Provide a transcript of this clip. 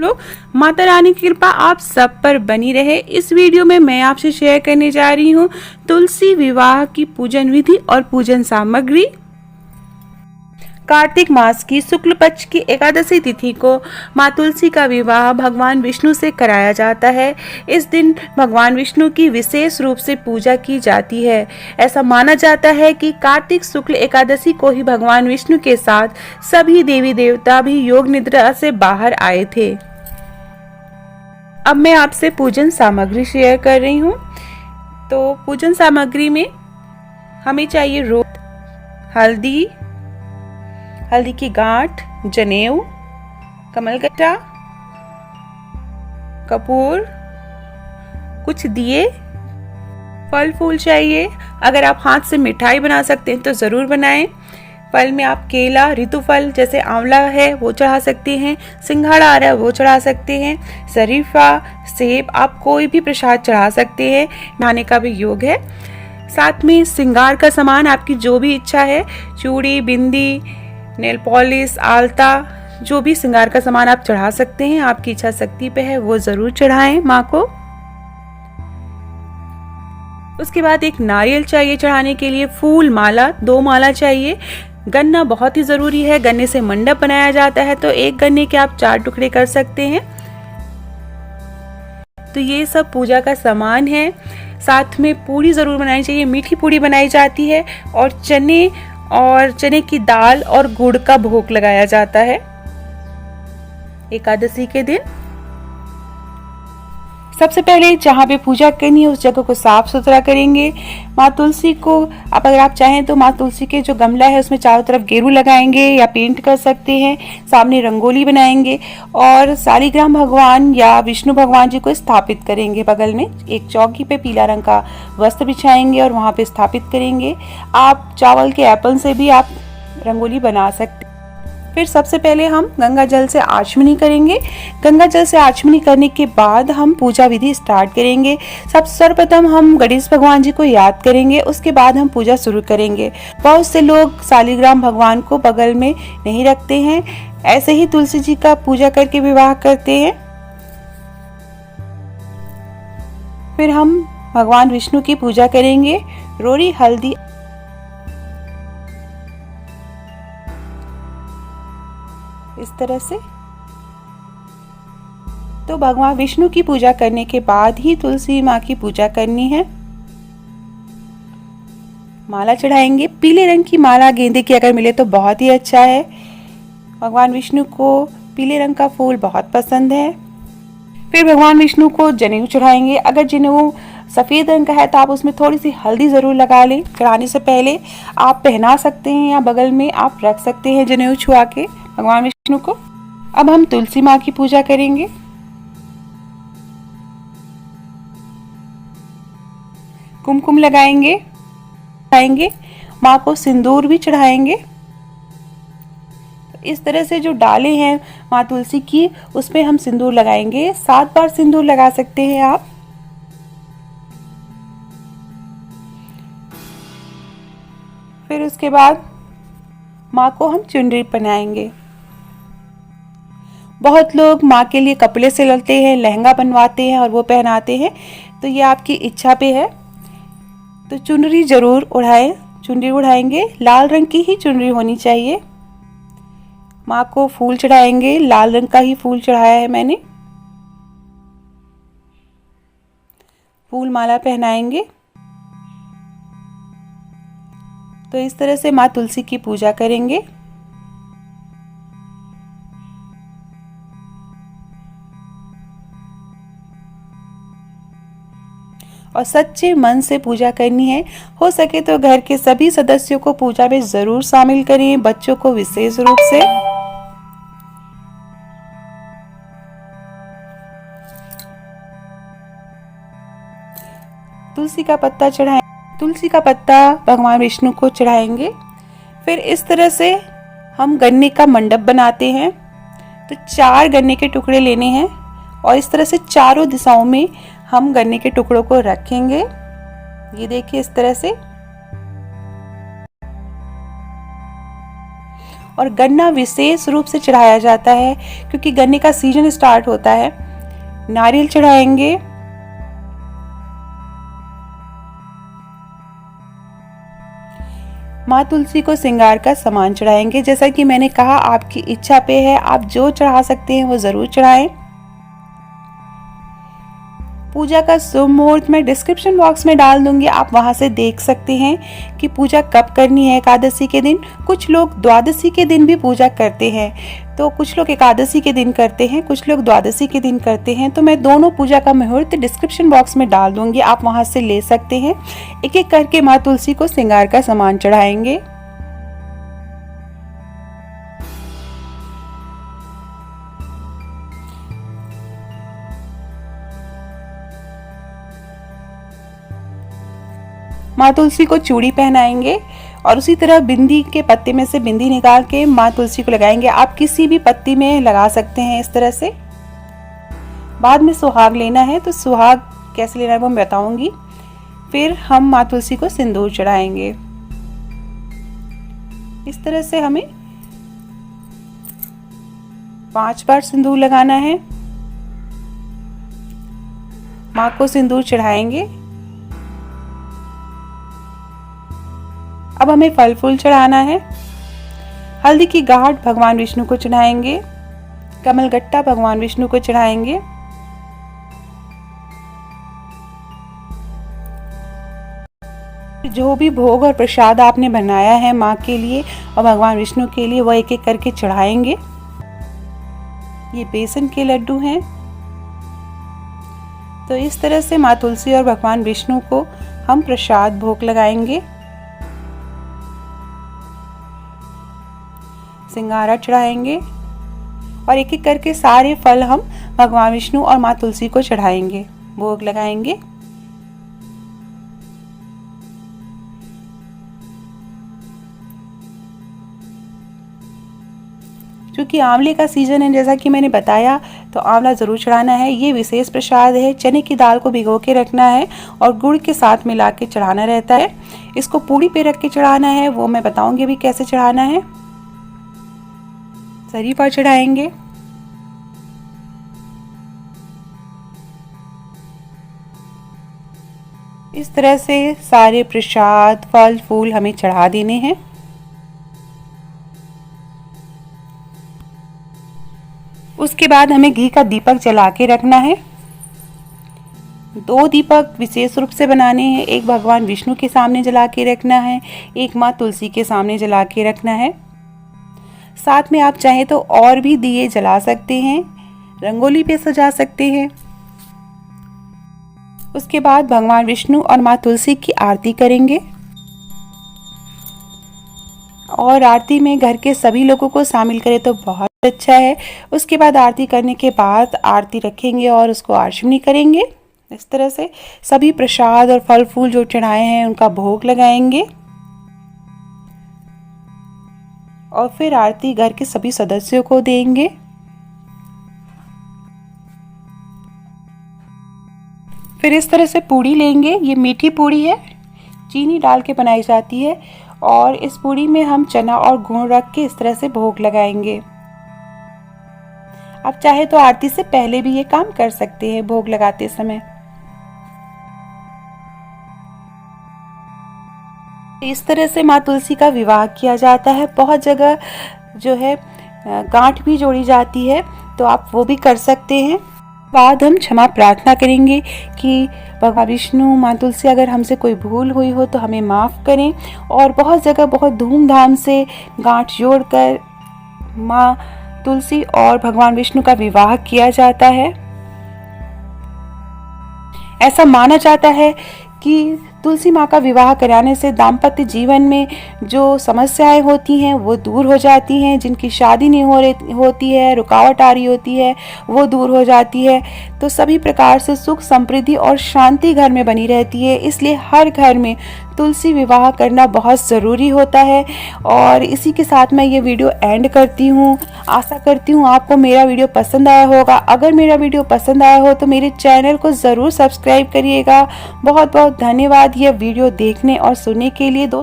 लोग। माता रानी की कृपा आप सब पर बनी रहे। इस वीडियो में मैं आपसे शेयर करने जा रही हूँ तुलसी विवाह की पूजन विधि और पूजन सामग्री। कार्तिक मास की शुक्ल पक्ष की एकादशी तिथि को माँ तुलसी का विवाह भगवान विष्णु से कराया जाता है। इस दिन भगवान विष्णु की विशेष रूप से पूजा की जाती है। ऐसा माना जाता है कि कार्तिक शुक्ल एकादशी को ही भगवान विष्णु के साथ सभी देवी देवता भी योग निद्रा से बाहर आए थे। अब मैं आपसे पूजन सामग्री शेयर कर रही हूँ। तो पूजन सामग्री में हमें चाहिए रोट, हल्दी की गांठ, जनेऊ, कमलगट्टा, कपूर, कुछ दिए, फल फूल चाहिए। अगर आप हाथ से मिठाई बना सकते हैं तो ज़रूर बनाएं। फल में आप केला, ऋतुफल जैसे आंवला है वो चढ़ा सकते हैं, सिंघाड़ा आ रहा है वो चढ़ा सकते हैं, शरीफा, सेब, आप कोई भी प्रसाद चढ़ा सकते हैं। खाने का भी योग है। साथ में श्रृंगार का सामान आपकी जो भी इच्छा है, चूड़ी, बिंदी, नेल पॉलिश, आलता, जो भी श्रृंगार का सामान आप चढ़ा सकते हैं, आपकी इच्छा शक्ति पे है वो जरूर चढ़ाएं माँ को। उसके बाद एक नारियल चाहिए चढ़ाने के लिए, फूल माला 2 माला चाहिए। गन्ना बहुत ही जरूरी है, गन्ने से मंडप बनाया जाता है, तो एक गन्ने के आप 4 टुकड़े कर सकते हैं। तो ये सब पूजा का सामान है। साथ में पूरी जरूर बनानी चाहिए, मीठी पूरी बनाई जाती है और चने की दाल और गुड़ का भोग लगाया जाता है एकादशी के दिन। सबसे पहले जहाँ पे पूजा करनी है उस जगह को साफ सुथरा करेंगे। माँ तुलसी को अगर आप चाहें तो माँ तुलसी के जो गमला है उसमें चारों तरफ गेरू लगाएंगे या पेंट कर सकते हैं। सामने रंगोली बनाएंगे और शालिग्राम भगवान या विष्णु भगवान जी को स्थापित करेंगे। बगल में एक चौकी पे पीला रंग का वस्त्र बिछाएंगे और वहाँ पे स्थापित करेंगे। आप चावल के एप्पल से भी आप रंगोली बना सकते हैं। फिर सबसे पहले हम गंगा जल से आचमनी करेंगे। गंगा जल से आचमनी करने के बाद हम पूजा विधि स्टार्ट करेंगे। सर्वप्रथम हम गणेश भगवान जी को याद करेंगे, उसके बाद हम पूजा शुरू करेंगे। बहुत से लोग शालिग्राम भगवान को बगल में नहीं रखते हैं, ऐसे ही तुलसी जी का पूजा करके विवाह करते हैं। फिर हम भगवान विष्णु की पूजा करेंगे। रोरी, हल्दी, इस तरह से। तो भगवान विष्णु की पूजा करने के बाद ही तुलसी माँ की पूजा करनी है। माला चढ़ाएंगे। पीले रंग की माला गेंदे की अगर मिले तो बहुत ही अच्छा है। भगवान विष्णु को पीले रंग का फूल बहुत पसंद है। फिर भगवान विष्णु को जनेऊ चढ़ाएंगे। अगर जनेऊ सफेद रंग का है तो आप उसमें थोड़ी सी हल्दी जरूर लगा लें। चढ़ाने से पहले आप पहना सकते हैं या बगल में आप रख सकते हैं जनेऊ छुआ के भगवान विष्णु को। अब हम तुलसी माँ की पूजा करेंगे। कुमकुम लगाएंगे, माँ को सिंदूर भी चढ़ाएंगे। इस तरह से जो डाले हैं माँ तुलसी की उसमें हम सिंदूर लगाएंगे। 7 बार सिंदूर लगा सकते हैं आप। फिर उसके बाद माँ को हम चुनरी पहनाएंगे। बहुत लोग माँ के लिए कपड़े सिलते हैं, लहंगा बनवाते हैं और वो पहनाते हैं, तो ये आपकी इच्छा पे है। तो चुनरी जरूर उड़ाएं। चुनरी उड़ाएंगे, लाल रंग की ही चुनरी होनी चाहिए। माँ को फूल चढ़ाएंगे, लाल रंग का ही फूल चढ़ाया है मैंने। फूल माला पहनाएंगे। तो इस तरह से माँ तुलसी की पूजा करेंगे। और सच्चे मन से पूजा करनी है। हो सके तो घर के सभी सदस्यों को पूजा में जरूर शामिल करें, बच्चों को विशेष रूप से। तुलसी का पत्ता चढ़ाएं। तुलसी का पत्ता भगवान विष्णु को चढ़ाएंगे। फिर इस तरह से हम गन्ने का मंडप बनाते हैं। तो 4 गन्ने के टुकड़े लेने हैं और इस तरह से चारों दिशाओं में हम गन्ने के टुकड़ों को रखेंगे। ये देखिए इस तरह से। और गन्ना विशेष रूप से चढ़ाया जाता है क्योंकि गन्ने का सीजन स्टार्ट होता है। नारियल चढ़ाएंगे, माँ तुलसी को श्रृंगार का सामान चढ़ाएंगे। जैसा कि मैंने कहा, आपकी इच्छा पे है, आप जो चढ़ा सकते हैं वो जरूर चढ़ाएं। पूजा का शुभ मुहूर्त मैं डिस्क्रिप्शन बॉक्स में डाल दूंगी, आप वहां से देख सकते हैं कि पूजा कब करनी है एकादशी के दिन। कुछ लोग द्वादशी के दिन भी पूजा करते हैं, तो कुछ लोग एकादशी के दिन करते हैं, कुछ लोग द्वादशी के दिन करते हैं। तो मैं दोनों पूजा का मुहूर्त डिस्क्रिप्शन बॉक्स में डाल दूंगी, आप वहां से ले सकते हैं। एक एक करके माँ तुलसी को श्रृंगार का सामान चढ़ाएंगे। माँ तुलसी को चूड़ी पहनाएंगे और उसी तरह बिंदी के पत्ते में से बिंदी निकाल के माँ तुलसी को लगाएंगे। आप किसी भी पत्ती में लगा सकते हैं इस तरह से। बाद में सुहाग लेना है, तो सुहाग कैसे लेना है वो मैं बताऊंगी। फिर हम माँ तुलसी को सिंदूर चढ़ाएंगे। इस तरह से हमें 5 बार सिंदूर लगाना है। माँ को सिंदूर चढ़ाएंगे। अब हमें फल फूल चढ़ाना है। हल्दी की गांठ भगवान विष्णु को चढ़ाएंगे। कमलगट्टा भगवान विष्णु को चढ़ाएंगे। जो भी भोग और प्रसाद आपने बनाया है माँ के लिए और भगवान विष्णु के लिए, वो एक एक करके चढ़ाएंगे। ये बेसन के लड्डू हैं। तो इस तरह से माँ तुलसी और भगवान विष्णु को हम प्रसाद भोग लगाएंगे। सिंगारा चढ़ाएंगे और एक एक करके सारे फल हम भगवान विष्णु और माँ तुलसी को चढ़ाएंगे, भोग लगाएंगे। क्योंकि आंवले का सीजन है, जैसा कि मैंने बताया, तो आंवला जरूर चढ़ाना है। ये विशेष प्रसाद है। चने की दाल को भिगो के रखना है और गुड़ के साथ मिला के चढ़ाना रहता है। इसको पूड़ी पे रख के चढ़ाना है, वो मैं बताऊंगी अभी कैसे चढ़ाना है। शरीफा चढ़ाएंगे। इस तरह से सारे प्रसाद फल फूल हमें चढ़ा देने हैं। उसके बाद हमें घी का दीपक जला के रखना है। 2 दीपक विशेष रूप से बनाने हैं। एक भगवान विष्णु के सामने जला के रखना है, एक माँ तुलसी के सामने जला के रखना है। साथ में आप चाहें तो और भी दिए जला सकते हैं, रंगोली पे सजा सकते हैं। उसके बाद भगवान विष्णु और माँ तुलसी की आरती करेंगे और आरती में घर के सभी लोगों को शामिल करें तो बहुत अच्छा है। उसके बाद आरती करने के बाद आरती रखेंगे और उसको आचमनी करेंगे। इस तरह से सभी प्रसाद और फल फूल जो चढ़ाए हैं उनका भोग लगाएंगे और फिर आरती घर के सभी सदस्यों को देंगे। फिर इस तरह से पूड़ी लेंगे। ये मीठी पूड़ी है, चीनी डाल के बनाई जाती है और इस पूड़ी में हम चना और गुड़ रख के इस तरह से भोग लगाएंगे। आप चाहे तो आरती से पहले भी ये काम कर सकते हैं भोग लगाते समय। इस तरह से माँ तुलसी का विवाह किया जाता है। बहुत जगह जो है गांठ भी जोड़ी जाती है, तो आप वो भी कर सकते हैं। बाद हम क्षमा प्रार्थना करेंगे कि भगवान विष्णु माँ तुलसी अगर हमसे कोई भूल हुई हो तो हमें माफ़ करें। और बहुत जगह बहुत धूमधाम से गांठ जोड़कर माँ तुलसी और भगवान विष्णु का विवाह किया जाता है। ऐसा माना जाता है कि तुलसी माँ का विवाह कराने से दाम्पत्य जीवन में जो समस्याएं होती हैं वो दूर हो जाती हैं। जिनकी शादी नहीं होती है, रुकावट आ रही होती है, वो दूर हो जाती है। तो सभी प्रकार से सुख समृद्धि और शांति घर में बनी रहती है। इसलिए हर घर में तुलसी विवाह करना बहुत ज़रूरी होता है। और इसी के साथ मैं ये वीडियो एंड करती हूँ। आशा करती हूँ आपको मेरा वीडियो पसंद आया होगा। अगर मेरा वीडियो पसंद आया हो तो मेरे चैनल को ज़रूर सब्सक्राइब करिएगा। बहुत बहुत धन्यवाद यह वीडियो देखने और सुनने के लिए।